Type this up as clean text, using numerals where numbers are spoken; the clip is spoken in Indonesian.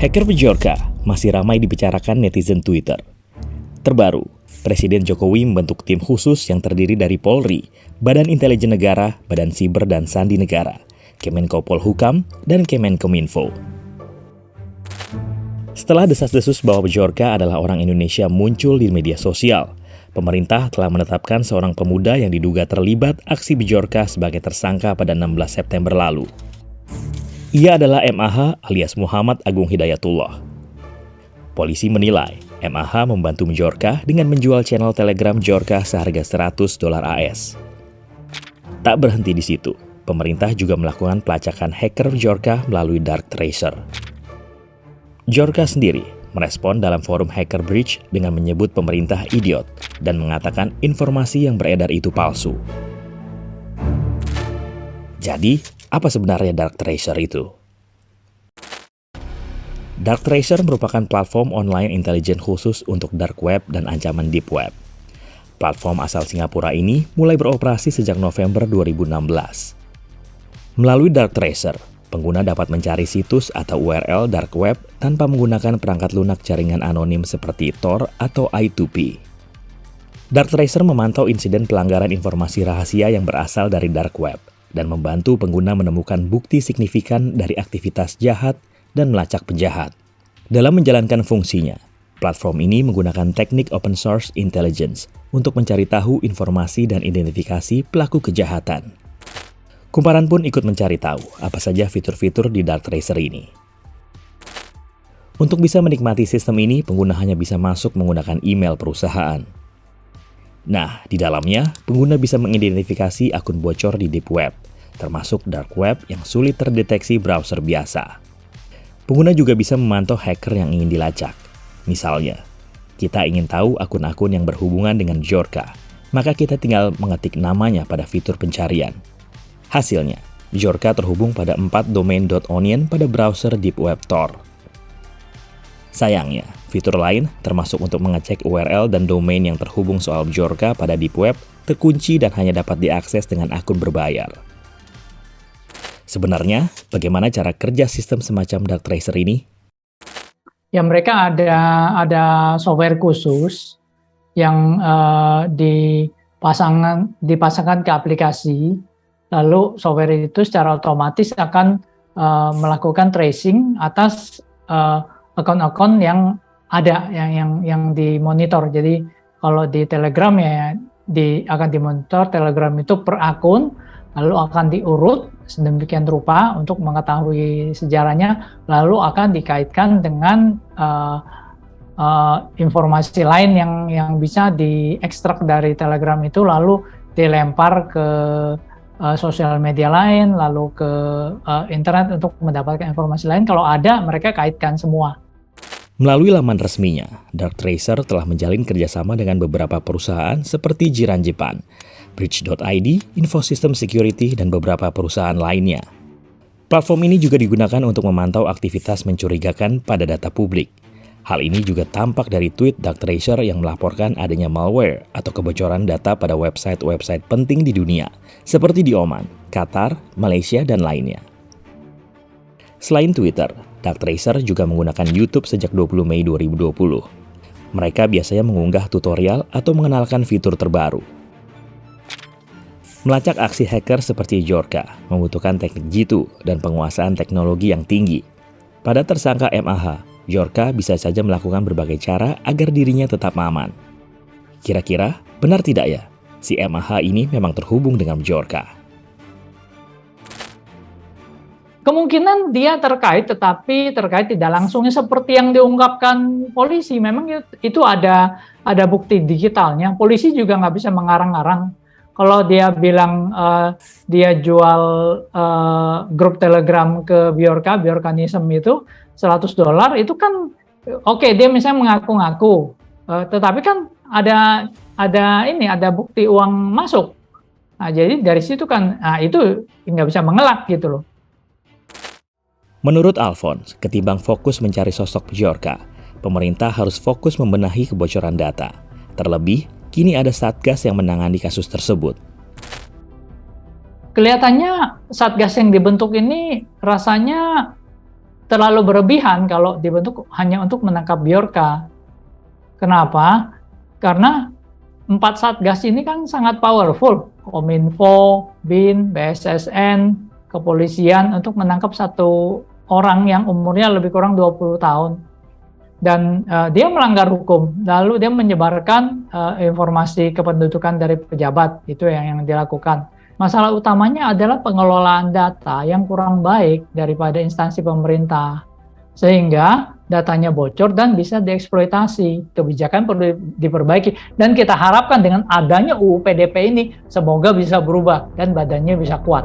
Hacker Bjorka masih ramai dibicarakan netizen Twitter. Terbaru, Presiden Jokowi membentuk tim khusus yang terdiri dari Polri, Badan Intelijen Negara, Badan Siber dan Sandi Negara, Kemenko Polhukam, dan Kemenkominfo. Setelah desas-desus bahwa Bjorka adalah orang Indonesia muncul di media sosial, pemerintah telah menetapkan seorang pemuda yang diduga terlibat aksi Bjorka sebagai tersangka pada 16 September lalu. Ia adalah MAH alias Muhammad Agung Hidayatullah. Polisi menilai MAH membantu Bjorka dengan menjual channel Telegram Bjorka seharga $100 AS. Tak berhenti di situ, pemerintah juga melakukan pelacakan hacker Bjorka melalui Dark Tracer. Bjorka sendiri merespon dalam forum Hacker Bridge dengan menyebut pemerintah idiot dan mengatakan informasi yang beredar itu palsu. Jadi, apa sebenarnya Dark Tracer itu? Dark Tracer merupakan platform online intelijen khusus untuk dark web dan ancaman deep web. Platform asal Singapura ini mulai beroperasi sejak November 2016. Melalui Dark Tracer, pengguna dapat mencari situs atau URL dark web tanpa menggunakan perangkat lunak jaringan anonim seperti Tor atau I2P. Dark Tracer memantau insiden pelanggaran informasi rahasia yang berasal dari dark web dan membantu pengguna menemukan bukti signifikan dari aktivitas jahat dan melacak penjahat. Dalam menjalankan fungsinya, platform ini menggunakan teknik open source intelligence untuk mencari tahu informasi dan identifikasi pelaku kejahatan. Kumparan pun ikut mencari tahu apa saja fitur-fitur di Dark Tracer ini. Untuk bisa menikmati sistem ini, pengguna hanya bisa masuk menggunakan email perusahaan. Nah, di dalamnya, pengguna bisa mengidentifikasi akun bocor di deep web, termasuk dark web yang sulit terdeteksi browser biasa. Pengguna juga bisa memantau hacker yang ingin dilacak. Misalnya, kita ingin tahu akun-akun yang berhubungan dengan Bjorka, maka kita tinggal mengetik namanya pada fitur pencarian. Hasilnya, Bjorka terhubung pada 4 domain .onion pada browser deep web Tor. Sayangnya, fitur lain, termasuk untuk mengecek URL dan domain yang terhubung soal Bjorka pada deep web, terkunci dan hanya dapat diakses dengan akun berbayar. Sebenarnya, bagaimana cara kerja sistem semacam Dark Tracer ini? Ya, mereka ada software khusus yang dipasangkan ke aplikasi, lalu software itu secara otomatis akan melakukan tracing atas akun-akun yang ada yang dimonitor. Jadi kalau di Telegram ya akan dimonitor Telegram itu per akun, lalu akan diurut sedemikian rupa untuk mengetahui sejarahnya, lalu akan dikaitkan dengan informasi lain yang bisa diekstrak dari Telegram itu, lalu dilempar ke sosial media lain, lalu ke internet untuk mendapatkan informasi lain. Kalau ada, mereka kaitkan semua. Melalui laman resminya, Dark Tracer telah menjalin kerjasama dengan beberapa perusahaan seperti Jiran Jepan, Bridge.id, Infosystem Security, dan beberapa perusahaan lainnya. Platform ini juga digunakan untuk memantau aktivitas mencurigakan pada data publik. Hal ini juga tampak dari tweet Dark Tracer yang melaporkan adanya malware atau kebocoran data pada website-website penting di dunia, seperti di Oman, Qatar, Malaysia, dan lainnya. Selain Twitter, Dark Tracer juga menggunakan YouTube sejak 20 Mei 2020. Mereka biasanya mengunggah tutorial atau mengenalkan fitur terbaru. Melacak aksi hacker seperti Bjorka membutuhkan teknik jitu dan penguasaan teknologi yang tinggi. Pada tersangka MAH, Bjorka bisa saja melakukan berbagai cara agar dirinya tetap aman. Kira-kira benar tidak ya, si MAH ini memang terhubung dengan Bjorka? Kemungkinan dia terkait, tetapi terkait tidak langsungnya seperti yang diungkapkan polisi. Memang itu ada bukti digitalnya. Polisi juga nggak bisa mengarang-arang. Kalau dia bilang dia jual grup Telegram ke Bjorkanism itu $100, itu kan oke, dia misalnya mengaku-ngaku. Tetapi kan ada bukti uang masuk. Nah, jadi dari situ kan, itu nggak bisa mengelak gitu loh. Menurut Alphonse, ketimbang fokus mencari sosok Bjorka, pemerintah harus fokus membenahi kebocoran data. Terlebih, kini ada Satgas yang menangani kasus tersebut. Kelihatannya Satgas yang dibentuk ini rasanya terlalu berlebihan kalau dibentuk hanya untuk menangkap Bjorka. Kenapa? Karena 4 Satgas ini kan sangat powerful. Kominfo, BIN, BSSN, kepolisian untuk menangkap satu orang yang umurnya lebih kurang 20 tahun. Dan dia melanggar hukum, lalu dia menyebarkan informasi kependudukan dari pejabat, itu yang dilakukan. Masalah utamanya adalah pengelolaan data yang kurang baik daripada instansi pemerintah, sehingga datanya bocor dan bisa dieksploitasi. Kebijakan perlu diperbaiki, dan kita harapkan dengan adanya UU PDP ini, semoga bisa berubah dan badannya bisa kuat.